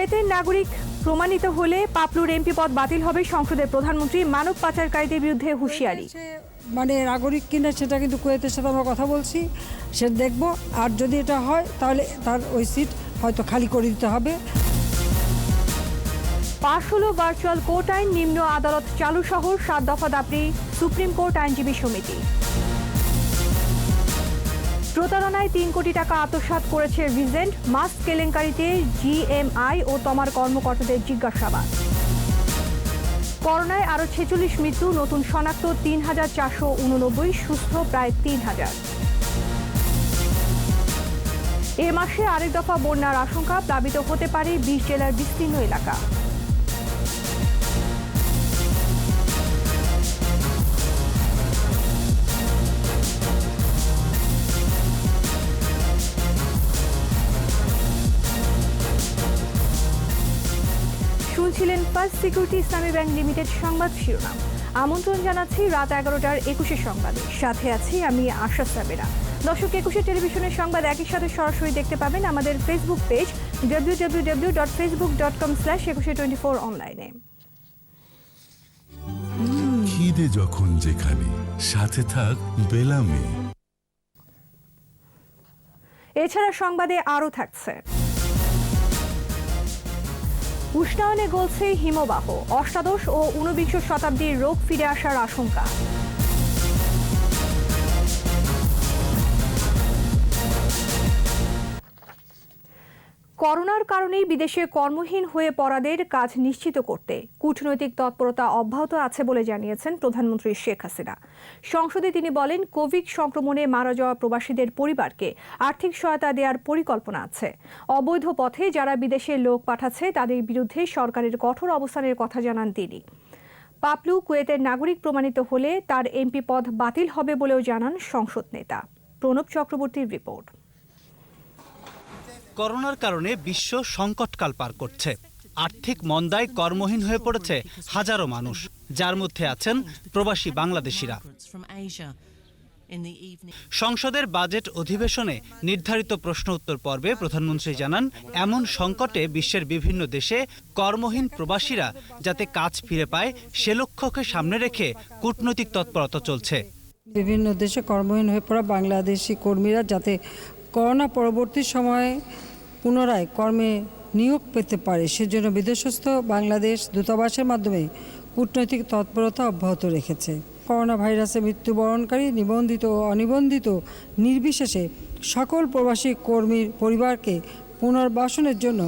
কুয়েতের নাগরিক প্রমাণিত হলে পাপলুর এমপি পদ বাতিল হবে। সংসদের প্রধানমন্ত্রী মানব পাচারকারীদের বিরুদ্ধে হুঁশিয়ারি। নাগরিক কিনা সেটা কিন্তু কুয়েতের সাথে আমরা কথা বলছি, সে দেখব। আর যদি এটা হয় তাহলে তার ওই সিট হয়তো খালি করে দিতে হবে। পাশ হলো ভার্চুয়াল কোর্ট আইন, নিম্ন আদালত চালু সহ 7 দফা দাবি সুপ্রিম কোর্ট আইনজীবী সমিতি। প্রতারণায় 3 কোটি টাকা আত্মসাৎ করেছে রিজেন্ট, মাস্ক কেলেঙ্কারিতে জিএমআই ও তমার কর্মকর্তাদের জিজ্ঞাসাবাদ। করোনায় আরও 46 মৃত্যু, নতুন শনাক্ত 3,489, সুস্থ প্রায় 3,000। এ মাসে আরেক দফা বন্যার আশঙ্কা, প্লাবিত হতে পারে 20 জেলার বিস্তীর্ণ এলাকা। শুনছিলেন ফার্স্ট সিকিউরিটি ইসলামী ব্যাংক লিমিটেড সংবাদ শিরোনাম। আমন্ত্রণ জানাচ্ছি রাত 11টার 21 সংবাদে। সাথে আছি আমি আশা সাবেরা। দর্শক, 21 টেলিভিশনের সংবাদ একই সাথে সরাসরি দেখতে পাবেন আমাদের ফেসবুক পেজ www.facebook.com/2124 অনলাইনে। খিদে যখন যেখানে, সাথে থাক বেলামে। এছাড়া সংবাদে আরও থাকছে: উষ্ণায়নে গলছে হিমবাহ, অষ্টাদশ ও 19 শতাব্দীর রোগ ফিরে আসার আশঙ্কা। করোনার কারণেই বিদেশে কর্মহীন হয়ে পড়াদের কাজ নিশ্চিত করতে কূটনৈতিক তৎপরতা অব্যাহত আছে বলে জানিয়েছেন প্রধানমন্ত্রী শেখ হাসিনা। সংসদে তিনি বলেন, কোভিড সংক্রমণে মারা যাওয়া প্রবাসীদের পরিবারকে আর্থিক সহায়তা দেওয়ার পরিকল্পনা আছে। অবৈধ পথে যারা বিদেশে লোক পাঠাচ্ছে তাদের বিরুদ্ধে সরকারের কঠোর অবস্থানের কথা জানান তিনি। পাপলু কুয়েতের নাগরিক প্রমাণিত হলে তার এমপি পদ বাতিল হবে বলেও জানান সংসদ নেতা। প্রণব চক্রবর্তীর রিপোর্ট। করোনার কারণে বিশ্ব সংকটকাল পার করছে। আর্থিক মন্দায় কর্মহীন হয়ে পড়েছে হাজারো মানুষ, যার মধ্যে আছেন প্রবাসী বাংলাদেশিরা। সংসদের বাজেট অধিবেশনে নির্ধারিত প্রশ্ন উত্তর পর্বে প্রধানমন্ত্রী জানান, এমন সংকটে বিশ্বের বিভিন্ন দেশে কর্মহীন প্রবাসীরা যাতে কাজ ফিরে পায় সে লক্ষ্যকে সামনে রেখে কূটনৈতিক তৎপরতা চলছে। বিভিন্ন দেশে কর্মহীন হয়ে পড়া বাংলাদেশি কর্মীরা যাতে করোনা পরবর্তী সময়ে পুনরায় কর্মে নিয়োগ পেতে পারে সেজন্য বিদেশস্থ বাংলাদেশ দূতাবাসের মাধ্যমে কূটনৈতিক তৎপরতা অব্যাহত রেখেছে। করোনা ভাইরাসে মৃত্যুবরণকারী নিবন্ধিত ও অনিবন্ধিত নির্বিশেষে সকল প্রবাসী কর্মীর পরিবারকে পুনর্বাসনের জন্য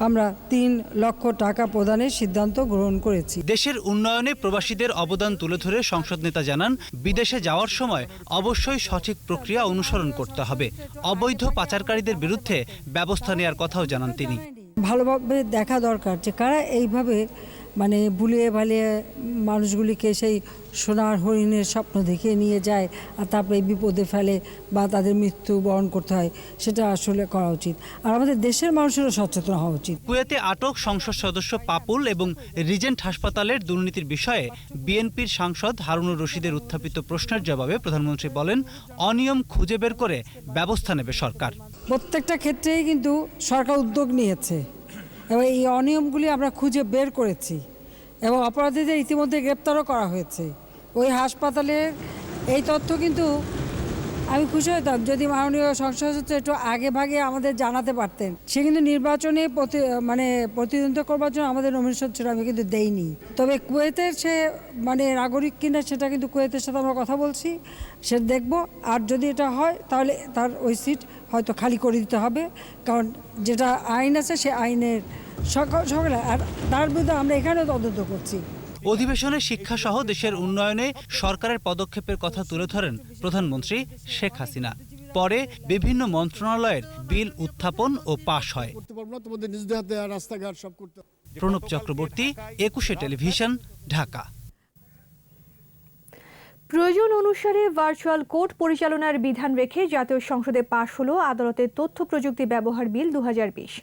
আমরা 3 লক্ষ টাকা প্রদানের সিদ্ধান্ত গ্রহণ করেছি। দেশের উন্নয়নে প্রবাসীদের অবদান তুলে ধরে সংসদ নেতা জানান, বিদেশে যাওয়ার সময় অবশ্যই সঠিক প্রক্রিয়া অনুসরণ করতে হবে। অবৈধ পাচারকারীদের বিরুদ্ধে ব্যবস্থা নেওয়ার কথাও জানান তিনি। ভালোভাবে দেখা দরকার যে কারা এইভাবে ভুলিয়ে ভালিয়ে মানুষগুলিকে সেই সোনার হরিণের স্বপ্ন দেখিয়ে নিয়ে যায় আর তারপরে বিপদে ফেলে বা তাদের মৃত্যু বরণ করতে হয়, সেটা আসলে করা উচিত। আর আমাদের দেশের মানুষেরও সচেতন হওয়া উচিত। কুয়েতে আটক সংসদ সদস্য পাপুল এবং রিজেন্ট হাসপাতালের দুর্নীতির বিষয়ে বিএনপির সাংসদ হারুনুর রশিদের উত্থাপিত প্রশ্নের জবাবে প্রধানমন্ত্রী বলেন, অনিয়ম খুঁজে বের করে ব্যবস্থা নেবে সরকার। প্রত্যেকটা ক্ষেত্রেই কিন্তু সরকার উদ্যোগ নিয়েছে এবং এই অনিয়মগুলি আমরা খুঁজে বের করেছি এবং অপরাধীদের ইতিমধ্যে গ্রেপ্তারও করা হয়েছে। ওই হাসপাতালের এই তথ্য কিন্তু আমি খুশি হতাম যদি মাননীয় সংসদ সদস্য একটু আগে ভাগে আমাদের জানাতে পারতেন। সে কিন্তু নির্বাচনে প্রতিদ্বন্দ্বিতা করবার জন্য আমাদের নমিনেশন ছিল, আমি কিন্তু দেইনি। তবে কুয়েতের সে নাগরিক কিনা সেটা কিন্তু কুয়েতের সাথে আমরা কথা বলছি, সে দেখব। আর যদি এটা হয় তাহলে তার ওই সিট হয়তো খালি করে দিতে হবে, কারণ যেটা আইন আছে সে আইনের সকলে, আর তার বিরুদ্ধে আমরা এখানেও তদন্ত করছি। অধিবেশনে শিক্ষা সহ দেশের উন্নয়নে সরকারের পদক্ষেপের কথা তুলে ধরেন প্রধানমন্ত্রী শেখ হাসিনা। পরে বিভিন্ন মন্ত্রণালয়ের বিল উত্থাপন ও পাশ হয়। প্রণব চক্রবর্তী, 21 টেলিভিশন, ঢাকা। প্রয়োজন অনুসারে ভার্চুয়াল কোর্ট পরিচালনার বিধান রেখে জাতীয় সংসদে পাশ হলো আদালতের তথ্য প্রযুক্তি ব্যবহার বিল 2020।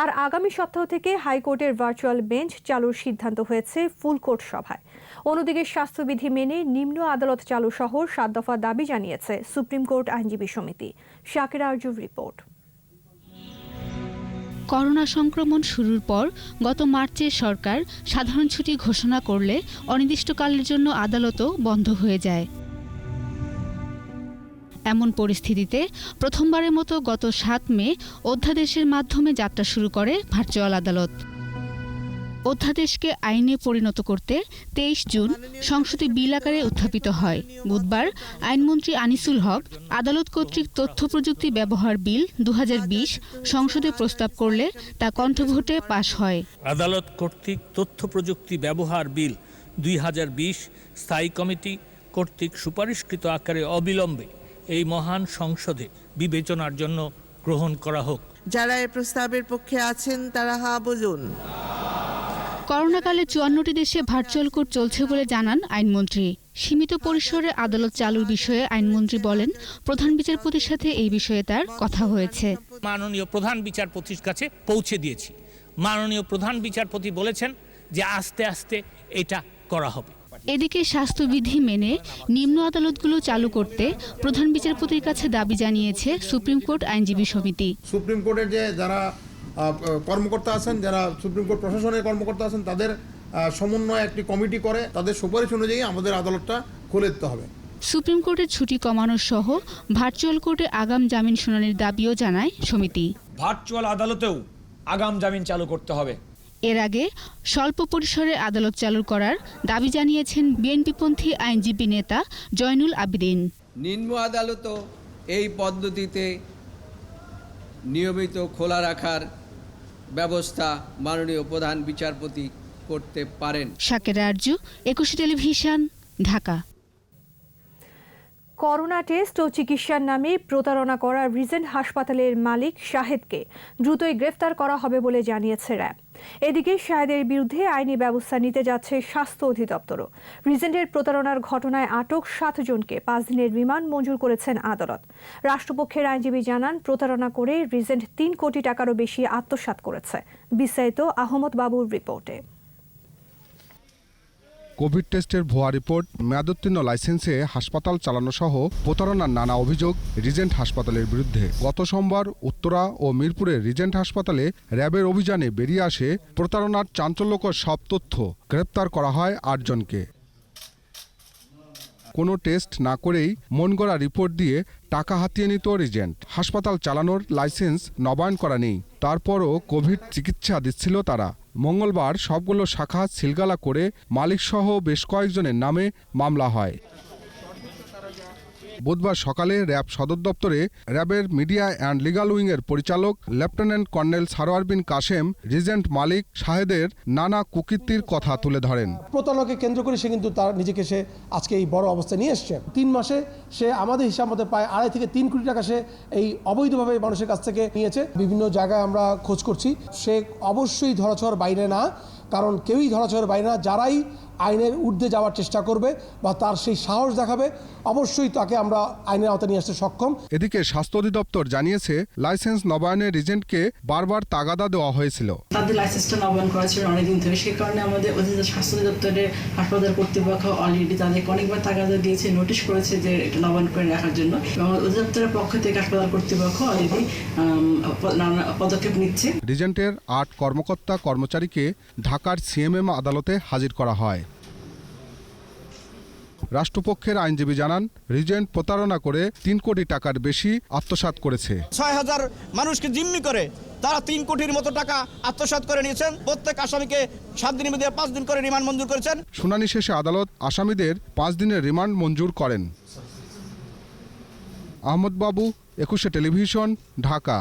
আর আগামী সপ্তাহ থেকে হাইকোর্টের ভার্চুয়াল বেঞ্চ চালুর সিদ্ধান্ত হয়েছে ফুল কোর্ট সভায়। অন্যদিকে স্বাস্থ্যবিধি মেনে নিম্ন আদালত চালু সহ 7 দফা দাবি জানিয়েছে সুপ্রিম কোর্ট আইনজীবী সমিতি। শাকিরা আরজুর রিপোর্ট। করোনা সংক্রমণ শুরুর পর গত মার্চে সরকার সাধারণ ছুটি ঘোষণা করলে অনির্দিষ্টকালের জন্য আদালতও বন্ধ হয়ে যায়। এমন পরিস্থিতিতে প্রথমবারের মতো গত ৭ মে অধ্যাদেশের মাধ্যমে যাত্রা শুরু করে ভার্চুয়াল আদালত। অধ্যাদেশকে আইনে পরিণত করতে ২৩ জুন সংসদে বিল আকারে উত্থাপিত হয়। বুধবার আইনমন্ত্রী আনিসুল হক আদালত কর্তৃক তথ্য প্রযুক্তি ব্যবহার বিল ২০২০ সংসদে প্রস্তাব করলে তা কণ্ঠভোটে পাশ হয়। আদালত কর্তৃক তথ্য প্রযুক্তি ব্যবহার বিল ২০২০ স্থায়ী কমিটি কর্তৃক সুপারিশকৃত আকারে অবিলম্বে এই মহান সংসদে বিবেচনার জন্য গ্রহণ করা হোক। যারা এই প্রস্তাবের পক্ষে আছেন তারা হ্যাঁ বলুন। করোনাকালে ৫৪টি দেশে ভার্চুয়াল কোর্ট চলছে বলে জানান আইনমন্ত্রী। সীমিত পরিসরে আদালত চালুর বিষয়ে আইনমন্ত্রী বলেন, প্রধান বিচারপতির সাথে এই বিষয়ে তার কথা হয়েছে। মাননীয় প্রধান বিচারপতির কাছে পৌঁছে দিয়েছি। মাননীয় প্রধান বিচারপতি বলেছেন যে আস্তে আস্তে এটা করা হবে। এদিকে স্বাস্থ্যবিধি মেনে নিম্ন আদালতগুলো চালু করতে প্রধান বিচারপতির কাছে দাবি জানিয়েছে সুপ্রিম কোর্ট আইনজীবী সমিতি। সুপ্রিম কোর্টের যে যারা কর্মকর্তা আছেন, যারা সুপ্রিম কোর্ট প্রশাসনের কর্মকর্তা আছেন, তাদের সমন্বয়ে একটি কমিটি করে তাদের সুপারিশ অনুযায়ী আমাদের আদালতটা খুলে দিতে হবে। সুপ্রিম কোর্টের ছুটি কমানো সহ ভার্চুয়াল কোর্টে আগাম জামিন শুনানির দাবিও জানায় সমিতি। ভার্চুয়াল আদালতেও আগাম জামিন চালু করতে হবে। এর আগে স্বল্প পরিসরে আদালত চালু করার দাবি জানিয়েছেন বিএনপিপন্থী আইনজীবী নেতা জয়নুল আবেদিন। নিম্ন আদালতও এই পদ্ধতিতে নিয়মিত খোলা রাখার ব্যবস্থা মাননীয় প্রধান বিচারপতি করতে পারেন। Shaker Arju, ২১ television, Dhaka. Corona test ও চিকিৎসার নামে প্রতারণা করা রিজেন্ট হাসপাতালের মালিক শাহেদকে দ্রুতই গ্রেফতার করা হবে বলে জানিয়েছে র্যাব। এদিকে শাহেদের বিরুদ্ধে আইনি ব্যবস্থা নিতে যাচ্ছে স্বাস্থ্য অধিদপ্তরও। রিজেন্টের প্রতারণার ঘটনায় আটক ৭ জনকে ৫ দিনের রিমান্ড মঞ্জুর করেছেন আদালত। রাষ্ট্রপক্ষের আইনজীবী জানান, প্রতারণা করে রিজেন্ট ৩ কোটি টাকারও বেশি আত্মসাৎ করেছে। বিস্তারিত আহমদ বাবুর রিপোর্টে। কোভিড টেস্টের ভুয়া রিপোর্ট, মেয়াদোত্তীর্ণ লাইসেন্সে হাসপাতাল চালানো সহ প্রতারণার নানা অভিযোগ রিজেন্ট হাসপাতালের বিরুদ্ধে। গত সোমবার উত্তরা ও মিরপুরের রিজেন্ট হাসপাতালে র্যাবের অভিযানে বেরিয়ে আসে প্রতারণার চাঞ্চল্যকর সব তথ্য। গ্রেপ্তার করা হয় ৮ জনকে। কোনো টেস্ট না করেই মন গড়া রিপোর্ট দিয়ে টাকা হাতিয়ে নিত রিজেন্ট। হাসপাতাল চালানোর লাইসেন্স নবায়ন করা নেই, তারপরও কোভিড চিকিৎসা দিচ্ছিল তারা। মঙ্গলবার সবগুলো শাখা সিলগালা করে মালিকসহ বেশ কয়েকজনের নামে মামলা হয়। বুধবার সকালে র্যাব সদর দপ্তরে র্যাবের মিডিয়া অ্যান্ড লিগাল উইংয়ের পরিচালক লেফটেন্যান্ট কর্নেল সারোয়ার বিন কাশেম রিজেন্ট মালিক শাহেদের নানা কুকীর্তির কথা তুলে ধরেন। প্রতারণাকে কেন্দ্র করে সে কিন্তু তার নিজেকে সে আজকে এই বড় অবস্থায় নিয়ে এসছে। 3 মাসে সে আমাদের হিসাব মতে প্রায় 2.5 থেকে 3 কোটি টাকা সে এই অবৈধভাবে মানুষের কাছ থেকে নিয়েছে। বিভিন্ন জায়গায় আমরা খোঁজ করছি, সে অবশ্যই ধরাছোঁয়ার বাইরে না, কারণ কেউই ধরাছোঁয়ার বাইরে না। যারাই আইনের ঊর্ধ্বে যাওয়ার চেষ্টা করবে বা তার সেই সাহস দেখাবে, অবশ্যই তাকে আমরা আইনের আওতায় নিয়ে আসতে সক্ষম। এদিকে স্বাস্থ্য অধিদপ্তর জানিয়েছে, লাইসেন্স নবায়নে রিজেন্টকে বারবার তাগাদা দেওয়া হয়েছিল। তাদের লাইসেন্সটা নবায়ন করা ছিল অনেকদিন ধরে, সেই কারণে আমাদের স্বাস্থ্য অধিদপ্তরের হাসপাতাল কর্তৃপক্ষ অলরেডি তাদেরকে অনেকবার তাগাদা দিয়েছে, নোটিশ করেছে যে এটা নবায়ন করে রাখার জন্য। এবং অধিদপ্তরের পক্ষ থেকে হাসপাতাল কর্তৃপক্ষ অলরেডি নানা পদক্ষেপ নিচ্ছে। রিজেন্টের ৮ কর্মকর্তা কর্মচারীকে ঢাকার সিএমএম আদালতে হাজির করা হয়। রাষ্ট্রপক্ষের আইনজীবী জানান, রিজেন্ট প্রতারণা করে ৩ কোটি টাকার বেশি আত্মসাৎ করেছে। ৬,০০০ মানুষকে জিম্মি করে তারা ৩ কোটির মতো টাকা আত্মসাৎ করে নিয়েছেন। প্রত্যেক আসামিকে 7 দিনের মধ্যে 5 দিন করে রিমান্ড মঞ্জুর করেছেন। শুনানি শেষে আদালত আসামিদের 5 দিনের রিমান্ড মঞ্জুর করেন। আহমদ বাবু, ২১ টেলিভিশন, ঢাকা।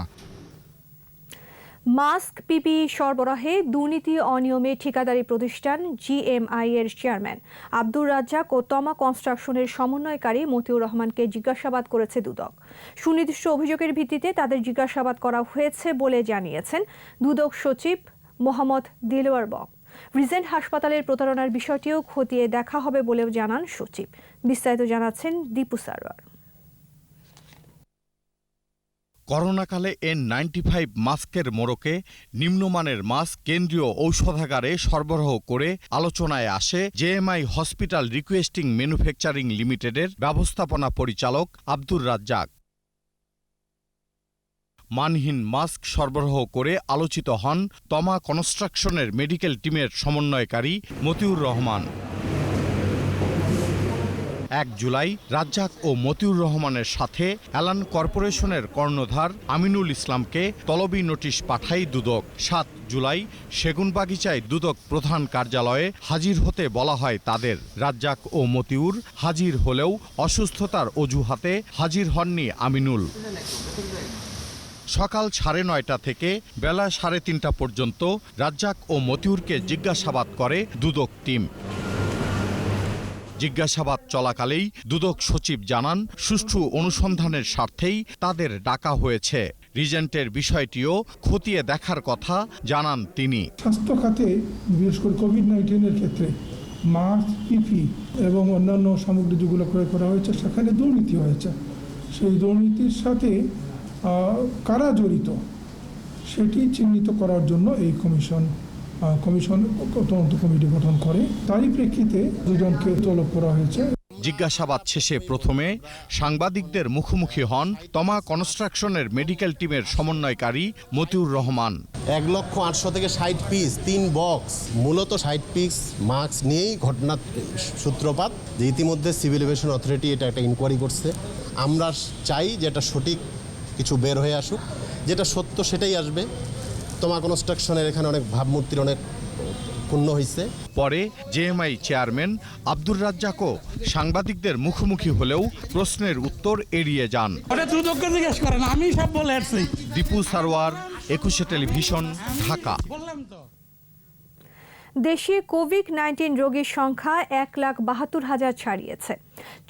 মাস্ক, পিপিই সরবরাহে দুর্নীতি অনিয়মে ঠিকাদারি প্রতিষ্ঠান জিএমআই এর চেয়ারম্যান আব্দুর রাজ্জাক ও তমা কনস্ট্রাকশনের সমন্বয়কারী মতিউর রহমানকে জিজ্ঞাসাবাদ করেছে দুদক। সুনির্দিষ্ট অভিযোগের ভিত্তিতে তাদের জিজ্ঞাসাবাদ করা হয়েছে বলে জানিয়েছেন দুদক সচিব মোহাম্মদ দিলওয়ার বক। রিজেন্ট হাসপাতালের প্রতারণার বিষয়টিও খতিয়ে দেখা হবে বলেও জানান সচিব। বিস্তারিত জানাচ্ছেন দীপু সারোয়ার। করোনাকালে N95 মাস্কের মোড়কে নিম্নমানের মাস্ক কেন্দ্রীয় ঔষধাগারে সরবরাহ করে আলোচনায় আসে জেএমআই হসপিটাল রিকোয়েস্টিং ম্যানুফ্যাকচারিং লিমিটেডের ব্যবস্থাপনা পরিচালক আব্দুর রাজ্জাক। মানহীন মাস্ক সরবরাহ করে আলোচিত হন তমা কনস্ট্রাকশনের মেডিকেল টিমের সমন্বয়কারী মতিউর রহমান। 1 জুলাই রাজ্জাক ও মতিউর রহমানের সাথে এলান কর্পোরেশনের কর্ণধার আমিনুল ইসলামকে তলবি নোটিশ পাঠায় দুদক। 7 জুলাই সেগুনবাগিচায় দুদক প্রধান কার্যালয়ে হাজির হতে বলা হয় তাদের। রাজ্জাক ও মতিউর হাজির হলেও অসুস্থতার অজুহাতে হাজির হননি আমিনুল। সকাল 9:30 থেকে বেলা 3:30 পর্যন্ত রাজ্জাক ও মতিউরকে জিজ্ঞাসাবাদ করে দুদক টিম। জিজ্ঞাসাবাদ চলাকালেই দুদক সচিব জানান, সুষ্ঠু অনুসন্ধানের স্বার্থেই তাদের ডাকা হয়েছে। রিজেন্টের বিষয়টিও খতিয়ে দেখার কথা জানান তিনি। স্বাস্থ্য খাতে বিশেষ করে কোভিড-19 ক্ষেত্রে মাস্ক, পিপি এবং অন্যান্য সামগ্রী যেগুলো ক্রয় করা হয়েছে সেখানে দুর্নীতি হয়েছে। সেই দুর্নীতির সাথে কারা জড়িত সেটি চিহ্নিত করার জন্য এই কমিশন তদন্ত কমিটি গঠন করে। তারই প্রেক্ষিতে দুজনকে তলব করা হয়েছে। জিজ্ঞাসাবাদ শেষে প্রথমে সাংবাদিকদের মুখোমুখি হন তমা কনস্ট্রাকশনের মেডিকেল টিমের সমন্বয়কারী মতিউর রহমান। 1,800,000 থেকে 60 পিস 3 বক্স, মূলত 60 পিস মাস্ক নিয়েই ঘটনার সূত্রপাত। যে ইতিমধ্যে সিভিল এভিয়েশন অথরিটি এটা একটা ইনকোয়ারি করছে। আমরা চাই যে এটা সঠিক কিছু বের হয়ে আসুক, যেটা সত্য সেটাই আসবে। তমা কনস্ট্রাকশনের এখানে অনেক ভাবমূর্তির অনেক পূর্ণ হয়েছে। পরে জেএমআই চেয়ারম্যান আব্দুর রাজ্জাকও সাংবাদিকদের মুখোমুখি হলেও প্রশ্নের উত্তর এড়িয়ে যান। দীপু সারওয়ার, 21 টেলিভিশন, ঢাকা। দেশে কোভিড-19 রোগীর সংখ্যা 1,72,000 ছাড়িয়েছে।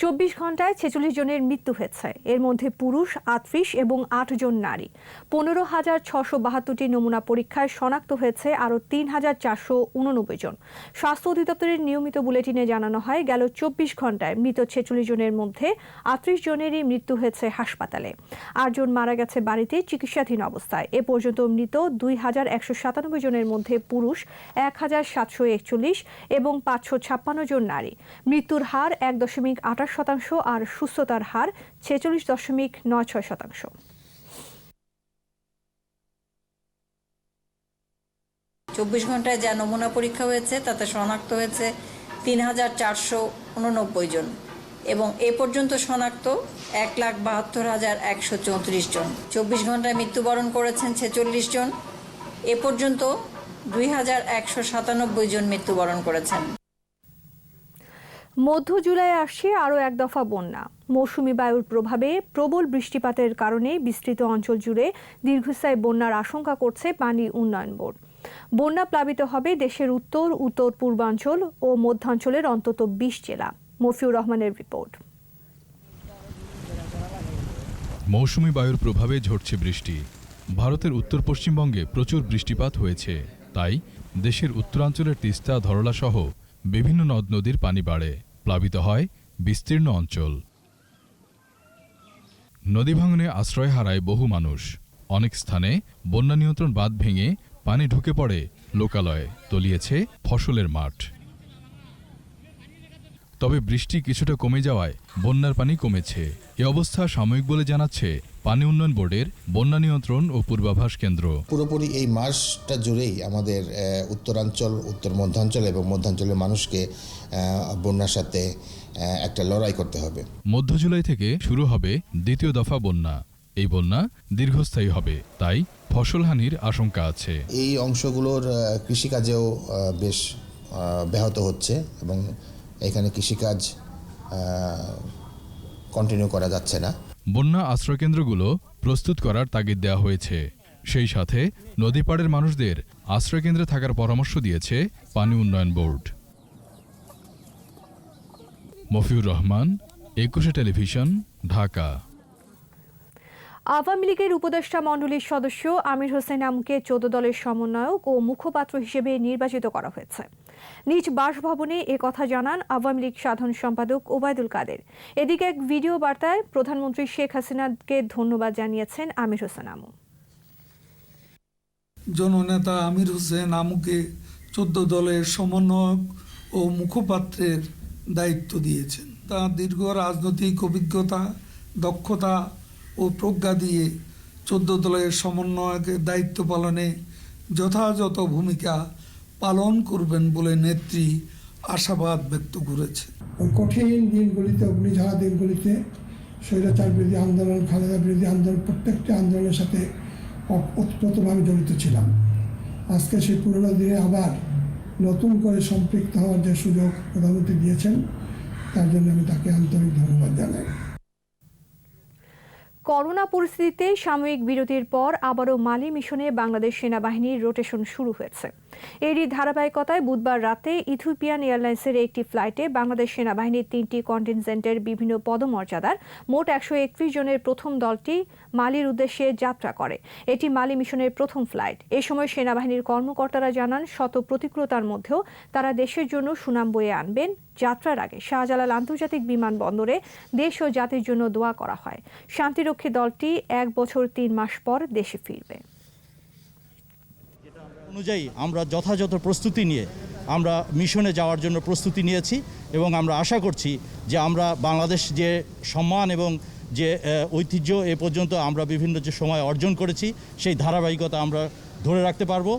24 ঘন্টায় 46 জনের মৃত্যু হয়েছে। এর মধ্যে পুরুষ 38 এবং 8 জন নারী। 15,672টি নমুনা পরীক্ষায় শনাক্ত হয়েছে আরও 3,489 জন। স্বাস্থ্য অধিদপ্তরের নিয়মিত বুলেটিনে জানানো হয়, গেল 24 ঘন্টায় মৃত 46 জনের মধ্যে 38 জনেরই মৃত্যু হয়েছে হাসপাতালে। 8 জন মারা গেছে বাড়িতে চিকিৎসাধীন অবস্থায়। এ পর্যন্ত মৃত 2,197 জনের মধ্যে পুরুষ 1,741 এবং 556 জন নারী। মৃত্যুর হার 1.28% আর সুস্থতার হার 46.96%। 24 ঘন্টায় যা নমুনা পরীক্ষা হয়েছে তাতে শনাক্ত হয়েছে 3,489 জন এবং এ পর্যন্ত শনাক্ত 1,72,134 জন। 24 ঘন্টায় মৃত্যুবরণ করেছেন 46 জন। এ পর্যন্ত 2,197 জন মৃত্যুবরণ করেছেন। মধ্য জুলাই আসছে আরও এক দফা বন্যা। মৌসুমি বায়ুর প্রভাবে প্রবল বৃষ্টিপাতের কারণে বিস্তৃত অঞ্চল জুড়ে দীর্ঘস্থায়ী বন্যার আশঙ্কা করছে পানি উন্নয়ন বোর্ড। বন্যা প্লাবিত হবে দেশের উত্তর, উত্তর পূর্বাঞ্চল ও মধ্যাঞ্চলের অন্তত 20 জেলা। মফিউর রহমানের রিপোর্ট। মৌসুমি বায়ুর প্রভাবে ঝরছে বৃষ্টি। ভারতের উত্তর পশ্চিমবঙ্গে প্রচুর বৃষ্টিপাত হয়েছে, তাই দেশের উত্তরাঞ্চলের তিস্তা, ধরলা সহ বিভিন্ন নদ নদীর পানি বাড়ে, প্লাবিত হয় বিস্তীর্ণ অঞ্চল। নদী ভাঙনে আশ্রয় হারায় বহু মানুষ। অনেক স্থানে বন্যা নিয়ন্ত্রণ বাঁধ ভেঙে পানি ঢুকে পড়ে লোকালয়ে, তলিয়েছে ফসলের মাঠ। তবে বৃষ্টি কিছুটা কমে যাওয়ায় বন্যার পানি কমেছে। এ অবস্থা সাময়িক বলে জানাচ্ছে পানি উন্নয়ন বোর্ডের বন্যা নিয়ন্ত্রণ ও পূর্বাভাস কেন্দ্র। পুরোপুরি এই মাসটা জুড়েই আমাদের উত্তরাঞ্চল, উত্তর মধ্যাঞ্চল এবং মধ্যাঞ্চলের মানুষকে বন্যার সাথে একটা লড়াই করতে হবে। মধ্য জুলাই থেকে শুরু হবে দ্বিতীয় দফা বন্যা। এই বন্যা দীর্ঘস্থায়ী হবে, তাই ফসলহানির আশঙ্কা আছে। এই অংশগুলোর কৃষিকাজেও বেশ ব্যাহত হচ্ছে এবং এখানে কৃষিকাজ কন্টিনিউ করা যাচ্ছে না। বন্যা আশ্রয়কেন্দ্রগুলো প্রস্তুত করার তাগিদ দেওয়া হয়েছে। সেই সাথে নদীপাড়ের মানুষদের আশ্রয়কেন্দ্রে থাকার পরামর্শ দিয়েছে পানি উন্নয়ন বোর্ড। মফিউর রহমান, 21 টেলিভিশন, ঢাকা। আওয়ামী লীগের উপদেষ্টা মণ্ডলীর সদস্য আমির হোসেন আমকে 14 দলের সমন্বয়ক ও মুখপাত্র হিসেবে নির্বাচিত করা হয়েছে। নিজ বাসভবনে এ কথা জানান আওয়ামী লীগ সাধারণ সম্পাদক ওবায়দুল কাদের। এদিকে এক ভিডিও বার্তায় প্রধানমন্ত্রী শেখ হাসিনাকে ধন্যবাদ জানিয়েছেন আমির হোসেন আমু। জননেতা আমির হোসেন আমুকে 14 দলের সমন্বয়ক ও মুখপাত্রের দায়িত্ব দিয়েছেন। তার দীর্ঘ রাজনৈতিক অভিজ্ঞতা, দক্ষতা ও প্রজ্ঞা দিয়ে 14 দলের সমন্বয়কের দায়িত্ব পালনে যথাযথ ভূমিকা পালন করবেন বলে নেত্রী আশাবাদ ব্যক্ত করেছে। কঠিন দিনগুলিতে, অগ্নিঝরা দিনগুলিতে স্বৈরাচার বিরোধী আন্দোলন, খালেদা বিরোধী আন্দোলন, প্রত্যেকটি আন্দোলনের সাথে ওতপ্রোতভাবে জড়িত ছিলাম। আজকে সেই পুরোনো দিনে আবার নতুন করে সম্পৃক্ত হওয়ার যে সুযোগ প্রধানমন্ত্রী দিয়েছেন, তার জন্য আমি তাকে আন্তরিক ধন্যবাদ জানাই। করোনা পরিস্থিতিতে সাময়িক বিরতির পর আবারও মালি মিশনে বাংলাদেশ সেনাবাহিনীর রোটেশন শুরু হয়েছে। এরই ধারাবাহিকতায় বুধবার রাতে ইথিওপিয়ান এয়ারলাইন্সের একটি ফ্লাইটে বাংলাদেশ সেনাবাহিনীর 3টি কন্টিনজেন্টের বিভিন্ন পদমর্যাদার মোট 131 জনের প্রথম দলটি মালির উদ্দেশ্যে যাত্রা করে। এটি মালি মিশনের প্রথম ফ্লাইট। এ সময় সেনাবাহিনীর কর্মকর্তারা জানান, শত প্রতিকূলতার মধ্যেও তারা দেশের জন্য সুনাম বয়ে আনবেন। যাত্রার আগে শাহজালাল আন্তর্জাতিক বিমানবন্দরে দেশ ও জাতির জন্য দোয়া করা হয়। শান্তিরক্ষী দলটি 1 বছর 3 মাস পর দেশে ফিরবে। অনুযায়ী আমরা যথাযথ প্রস্তুতি নিয়ে আমরা মিশনে যাওয়ার জন্য প্রস্তুতি নিয়েছি এবং আমরা আশা করছি যে আমরা বাংলাদেশ যে সম্মান এবং যে ঐতিহ্য এ পর্যন্ত আমরা বিভিন্ন যে সময় অর্জন করেছি, সেই ধারাবাহিকতা আমরা ধরে রাখতে পারবো।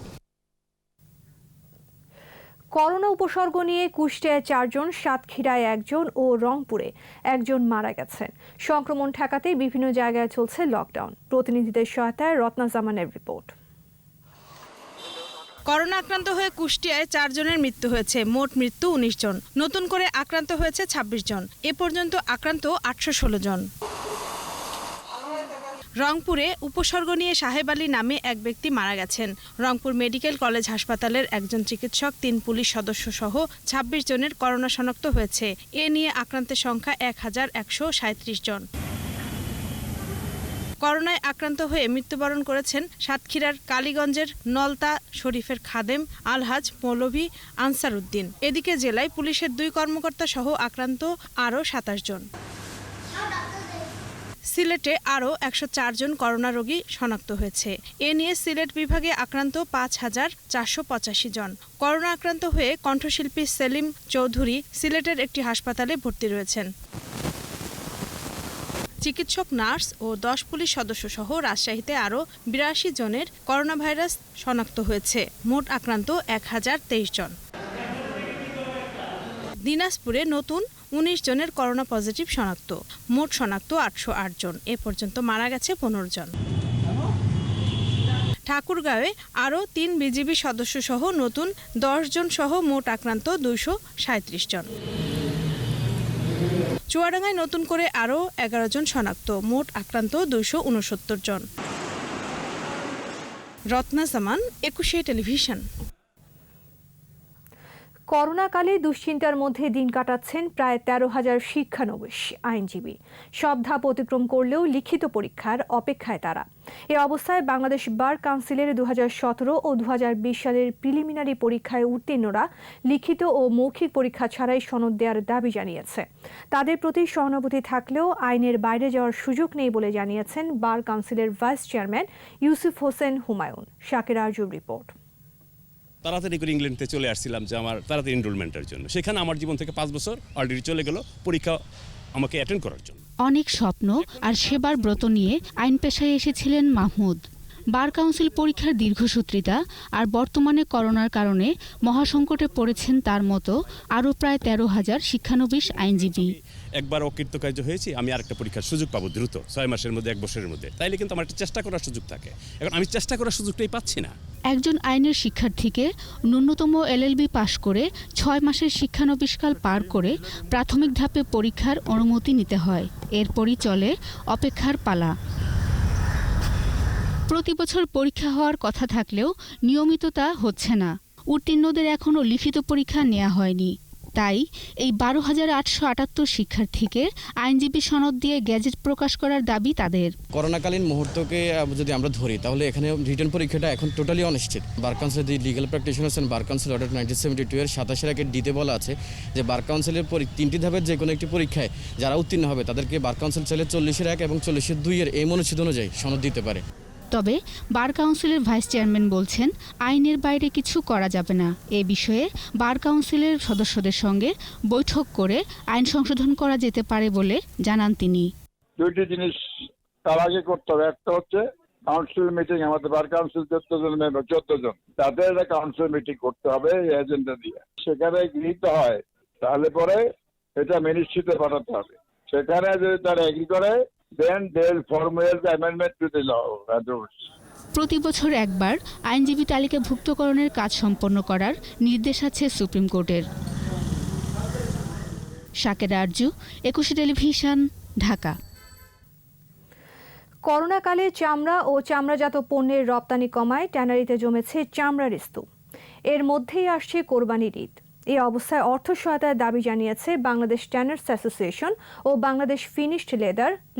করোনা উপসর্গ নিয়ে কুষ্টিয়ায় 4 জন, সাতক্ষীরায় 1 জন ও রংপুরে 1 জন মারা গেছেন। সংক্রমণ ঠেকাতে বিভিন্ন জায়গায় চলছে লকডাউন। প্রতিনিধিদের সহায়তায় রত্না জামানের রিপোর্ট। করোনা আক্রান্ত হয়ে কুষ্টিয়ায় 4 জনের মৃত্যু হয়েছে। মোট মৃত্যু 19 জন। নতুন করে আক্রান্ত হয়েছে 26 জন। এ পর্যন্ত আক্রান্ত 816 জন। রংপুরে উপসর্গ নিয়ে সাহেব আলী নামে এক ব্যক্তি মারা গেছেন। রংপুর মেডিকেল কলেজ হাসপাতালের একজন চিকিৎসক, 3 পুলিশ সদস্য সহ 26 জনের করোনা শনাক্ত হয়েছে। এ নিয়ে আক্রান্তের সংখ্যা 1137 জন। করোনায় আক্রান্ত হয়ে মৃত্যুবরণ করেছেন সাতক্ষীরার কালীগঞ্জের নলতা শরীফের খাদেম আলহাজ মৌলভী আনসার উদ্দিন। এদিকে জেলায় পুলিশের 2 কর্মকর্তা সহ আক্রান্ত আরও 27 জন। সিলেটে আরও 104 জন করোনা রোগী শনাক্ত হয়েছে। এ নিয়ে সিলেট বিভাগে আক্রান্ত 5485 জন। করোনা আক্রান্ত হয়ে কণ্ঠশিল্পী সেলিম চৌধুরী সিলেটের একটি হাসপাতালে ভর্তি রয়েছেন। চিকিৎসক, নার্স ও 10 পুলিশ সদস্য সহ রাজশাহীতে আরও 82 জনের করোনা ভাইরাস শনাক্ত হয়েছে। মোট আক্রান্ত 1023 জন। দিনাজপুরে নতুন 19 জনের করোনা পজিটিভ শনাক্ত। মোট শনাক্ত 808 জন। এ পর্যন্ত মারা গেছে 15 জন। ঠাকুরগাঁওয়ে আরও 3 বিজিবি সদস্য সহ নতুন 10 জন সহ মোট আক্রান্ত 237 জন। চুয়াডাঙ্গায় নতুন করে আরও 11 জন শনাক্ত। মোট আক্রান্ত 269 জন। রত্না জামান, 21 টেলিভিশন। করোনাকালে দুশ্চিন্তার মধ্যে দিন কাটাচ্ছেন প্রায় 13,000 শিক্ষানবিশ আইনজীবী। সব ধাপ অতিক্রম করলেও লিখিত পরীক্ষার অপেক্ষায় তারা। এ অবস্থায় বাংলাদেশ বার কাউন্সিলের 2017 ও 2020 সালের প্রিলিমিনারি পরীক্ষায় উত্তীর্ণরা লিখিত ও মৌখিক পরীক্ষা ছাড়াই সনদ দেওয়ার দাবি জানিয়েছে। তাদের প্রতি সহানুভূতি থাকলেও আইনের বাইরে যাওয়ার সুযোগ নেই বলে জানিয়েছেন বার কাউন্সিলের ভাইস চেয়ারম্যান ইউসুফ হোসেন হুমায়ুন। শাকির আরজুর রিপোর্ট। তাড়াতাড়ি করে ইংল্যান্ডে চলে আসছিলাম যে আমার তাড়াতাড়ি এনরোলমেন্টের জন্য। সেখানে আমার জীবন থেকে 5 বছর অলরেডি চলে গেল পরীক্ষা আমাকে অ্যাটেন্ড করার জন্য। অনেক স্বপ্ন আর সেবার ব্রত নিয়ে আইন পেশায় এসেছিলেন মাহমুদ। বার কাউন্সিল পরীক্ষার দীর্ঘসূত্রিতা আর বর্তমানে করোনার কারণে মহাসংকটে পড়েছেন তার মতো আরও প্রায় 13,000 শিক্ষানবিশ আইনজীবী। একবার অকৃতকার্য হয়েছি, আমি আরেকটা পরীক্ষার সুযোগ পাবো দ্রুত 6 মাসের মধ্যে, 1 বছরের মধ্যে। তাইলে কিন্তু আমার একটা চেষ্টা করার সুযোগ থাকে। এখন আমি চেষ্টা করার সুযোগটাই পাচ্ছি না। একজন আইনের শিক্ষার্থীকে ন্যূনতম এলএলবি পাশ করে 6 মাসের শিক্ষানবিশকাল পার করে প্রাথমিক ধাপে পরীক্ষার অনুমতি নিতে হয়। এরপরই চলে অপেক্ষার পালা। প্রতি বছর পরীক্ষা হওয়ার কথা থাকলেও নিয়মিত তা হচ্ছে না। উত্তীর্ণদের এখনও লিখিত পরীক্ষা নেওয়া হয়নি। তাই এই 12,878 শিক্ষার্থীকে আইনজীবী সনদ দিয়ে গ্যাজেট প্রকাশ করার দাবি তাদের। করোনাকালীন মুহূর্তকে যদি আমরা ধরি তাহলে এখানে রিটেন পরীক্ষাটা এখন টোটালি অনিশ্চিত। বার কাউন্সিলের যে legal practitioners and bar council order 1972 এর 27 ডিতে বলা আছে যে বার কাউন্সিলের 3টি ধাপের যে কোনো একটি পরীক্ষায় যারা উত্তীর্ণ হবে তাদেরকে বার কাউন্সিল চাইলে 40-1 এবং 40-2 এর এই অনুচ্ছেদ অনুযায়ী সনদ দিতে পারে। তবে বার কাউন্সিলের ভাইস চেয়ারম্যান বলছেন আইনের বাইরে কিছু করা যাবে না। এ বিষয়ে বার কাউন্সিলের সদস্যদের সঙ্গে বৈঠক করে আইন সংশোধন করা যেতে পারে বলে জানান তিনি। 2টি জিনিস তার আগে করতে হবে। একটা হচ্ছে কাউন্সিল মিটিং, আমাদের বার কাউন্সিল 14 জন মেম্বার, 14 জন, তাদের একটা কাউন্সিল মিটিং করতে হবে এই এজেন্ডা দিয়ে। সেখানে গৃহীত হয় তাহলে পরে এটা মিনিস্ট্রিতে পাঠাতে হবে। সেখানে যদি তারা এগ্রি করে, then they will formulate the amendment to the law rules. প্রতি বছর একবার আইনজীবী তালিকাভুক্তকরণের কাজ সম্পন্ন করার নির্দেশ আছে সুপ্রিম কোর্টের। শাকেরা আরজু, 21 টেলিভিশন, ঢাকা। করোনাকালে চামড়া ও চামড়াজাত পণ্যের রপ্তানি কমায় ট্যানারিতে জমেছে চামড়ার স্তূপ। এর মধ্যেই আসছে কোরবানির ঈদ। এই অবস্থায় অর্থ সহায়তার দাবি জানিয়েছে বাংলাদেশ ট্যানার্স অ্যাসোসিয়েশন ও Bangladesh finished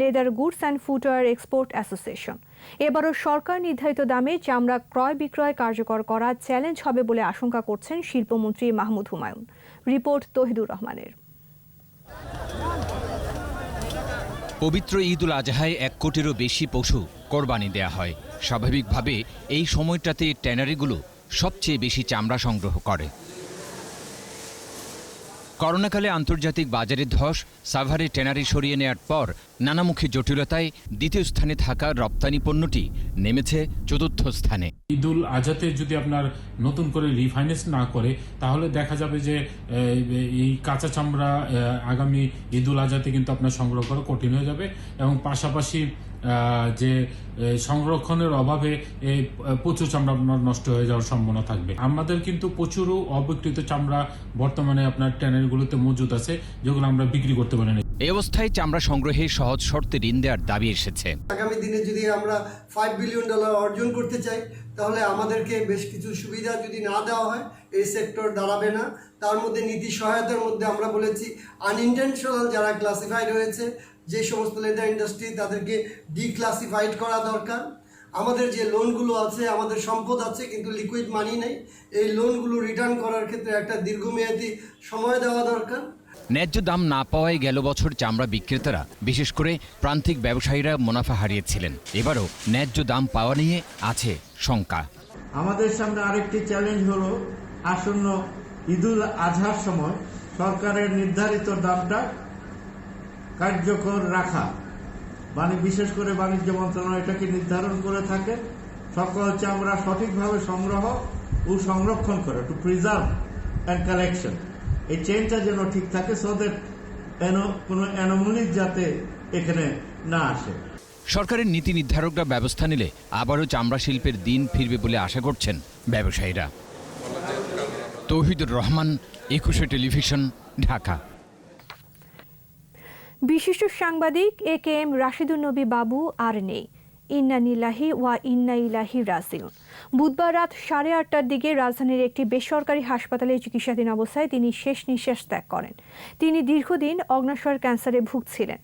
leather goods and footwear export association. এবারও সরকার নির্ধারিত দামে চামড়া ক্রয় বিক্রয় কার্যকর করা চ্যালেঞ্জ হবে বলে আশঙ্কা করছেন শিল্পমন্ত্রী মাহমুদ হুমায়ুন। রিপোর্ট তহিদুর রহমানের। পবিত্র ঈদ উল আজহায় 1 কোটিরও বেশি পশু কোরবানি দেয়া হয়। স্বাভাবিকভাবে এই সময়টাতে ট্যানারিগুলো সবচেয়ে বেশি চামড়া সংগ্রহ করে। করোনাকালে আন্তর্জাতিক বাজারে ধস, সাভারে ট্যানারি সরিয়ে নেওয়ার পর নানামুখী জটিলতায় দ্বিতীয় স্থানে থাকা রপ্তানি পণ্যটি নেমেছে 4র্থ স্থানে। ঈদ উল আজহাতে যদি আপনার নতুন করে রিফাইন্যান্স না করে, তাহলে দেখা যাবে যে এই কাঁচা চামড়া আগামী ঈদ উল আজহাতে কিন্তু আপনার সংগ্রহ করা কঠিন হয়ে যাবে এবং পাশাপাশি যে সংরক্ষণের অভাবে এই প্রচুর চামড়া নষ্ট হয়ে যাওয়ার সম্ভাবনা থাকবে। আমাদের কিন্তু প্রচুর অবিকৃত চামড়া বর্তমানে আপনার ট্যানারিগুলোতে মজুদ আছে, যেগুলো আমরা বিক্রি করতে পারি না। এই অবস্থায় চামড়া সংগ্রহে সহজ শর্তে ঋণ দেওয়ার দাবি এসেছে। আগামী দিনে যদি আমরা $5 বিলিয়ন অর্জন করতে চাই, তাহলে আমাদেরকে বেশ কিছু সুবিধা যদি না দেওয়া হয়, এই সেক্টর দাঁড়াবে না। তার মধ্যে নীতি সহায়তার মধ্যে আমরা বলেছি আনইনটেনশনাল যারা ক্লাসিফাইড হয়েছে, যে সমস্ত লেদার ইন্ডাস্ট্রি, তাদেরকে ডিক্লাসিফাইড করা দরকার। আমাদের যে লোনগুলো আছে, আমাদের সম্পদ আছে কিন্তু লিকুইড মানি নেই, এই লোনগুলো রিটার্ন করার ক্ষেত্রে একটা দীর্ঘমেয়াদী সময় দেওয়া দরকার। ন্যায্য দাম না পাওয়ায় গেল বছর চামড়া বিক্রেতারা, বিশেষ করে প্রান্তিক ব্যবসায়ীরা মুনাফা হারিয়েছিলেন। এবারও ন্যায্য দাম পাওয়া নিয়ে আছে শঙ্কা। আমাদের সামনে আরেকটি চ্যালেঞ্জ হলো আসন্ন ঈদ উল আজহার সময় সরকারের নির্ধারিত দামটা কার্যকর রাখা। বিশেষ করে বাণিজ্য মন্ত্রণালয় এটাকে নির্ধারণ করে থাকে সকল চামড়া সঠিকভাবে সংগ্রহ ও সংরক্ষণ করে, টু প্রিজার্ভ অ্যান্ড কালেকশন। এই চেইনটা যেন ঠিক থাকে, সো দ্যাট কোনো অ্যানোমালিজ যাতে এখানে না আসে। সরকারের নীতি নির্ধারকরা ব্যবস্থা নিলে আবারও চামড়া শিল্পের দিন ফিরবে বলে আশা করছেন ব্যবসায়ীরা। তৌহিদুর রহমান, 21 টেলিভিশন, ঢাকা। বিশিষ্ট সাংবাদিক AKM রাশিদুন নবী বাবু আর নেই। ইন্না লিল্লাহি ওয়া ইন্না ইলাইহি রাজিউন। বুধবার রাত 8:30টার দিকে রাজধানীর একটি বেসরকারি হাসপাতালে চিকিৎসাধীন অবস্থায় তিনি শেষ নিঃশ্বাস ত্যাগ করেন। তিনি দীর্ঘদিন অগ্ন্যাশয়ের ক্যান্সারে ভুগছিলেন।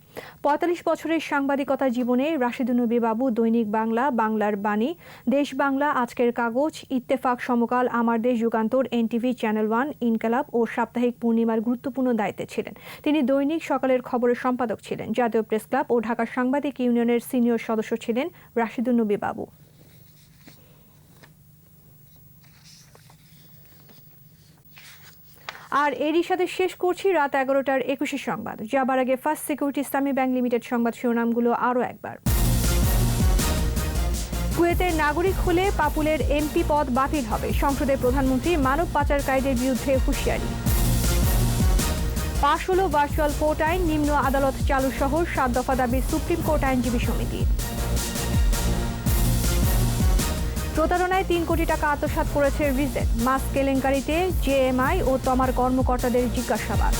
45 বছরের সাংবাদিকতা জীবনে রাশিদুন নবী বাবু দৈনিক বাংলা, বাংলার বাণী, দেশ বাংলা, আজকের কাগজ, ইত্তেফাক, সমকাল, আমার দেশ, যুগান্তর, NTV, চ্যানেল 1, ইনকালাব ও সাপ্তাহিক পূর্ণিমার গুরুত্বপূর্ণ দায়িত্বে ছিলেন। তিনি দৈনিক সকালের খবরের সম্পাদক ছিলেন। জাতীয় প্রেস ক্লাব ও ঢাকা সাংবাদিক ইউনিয়নের সিনিয়র সদস্য ছিলেন রাশিদুন নবী বাবু। আর এরই সাথে শেষ করছি রাত 11টার 21 সংবাদ। যাবার আগে ফার্স্ট সিকিউরিটি ইসলামী ব্যাংক লিমিটেড সংবাদ শিরোনামগুলো আরও একবার। কুয়েতের নাগরিক হলে পাপুলের MP পদ বাতিল হবে, সংসদে প্রধানমন্ত্রী মানব পাচারকারীদের বিরুদ্ধে হুঁশিয়ারি। পাশ হল ভার্চুয়াল কোর্ট আইন, নিম্ন আদালত চালু সহ 7 দফা দাবি সুপ্রিম কোর্ট আইনজীবী সমিতির। প্রতারণায় 3 কোটি টাকা আত্মসাৎ করেছে রিজেট, মাস্ক কেলেঙ্কারিতে JMI ও তমার কর্মকর্তাদের জিজ্ঞাসাবাদ।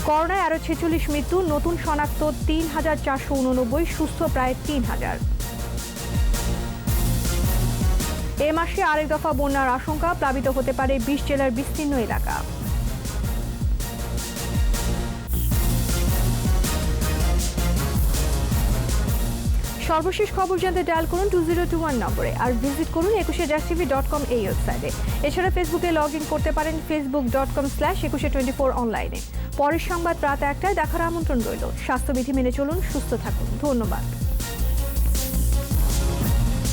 করোনায় আরও 46 মৃত্যু, নতুন শনাক্ত 3,489, সুস্থ প্রায় 3,000। এ মাসে আরেক দফা বন্যার আশঙ্কা, প্লাবিত হতে পারে 20 জেলার বিস্তীর্ণ এলাকা। সর্বশেষ খবর জানতে ডায়াল করুন 2021 নম্বরে আর ভিজিট করুন 21tv.com এই ওয়েবসাইটে। এছাড়া ফেসবুকে লগ ইন করতে পারেন facebook.com/2124 অনলাইনে। পরের সংবাদ রাত 1টায় দেখার আমন্ত্রণ রইল। স্বাস্থ্যবিধি মেনে চলুন, সুস্থ থাকুন। ধন্যবাদ।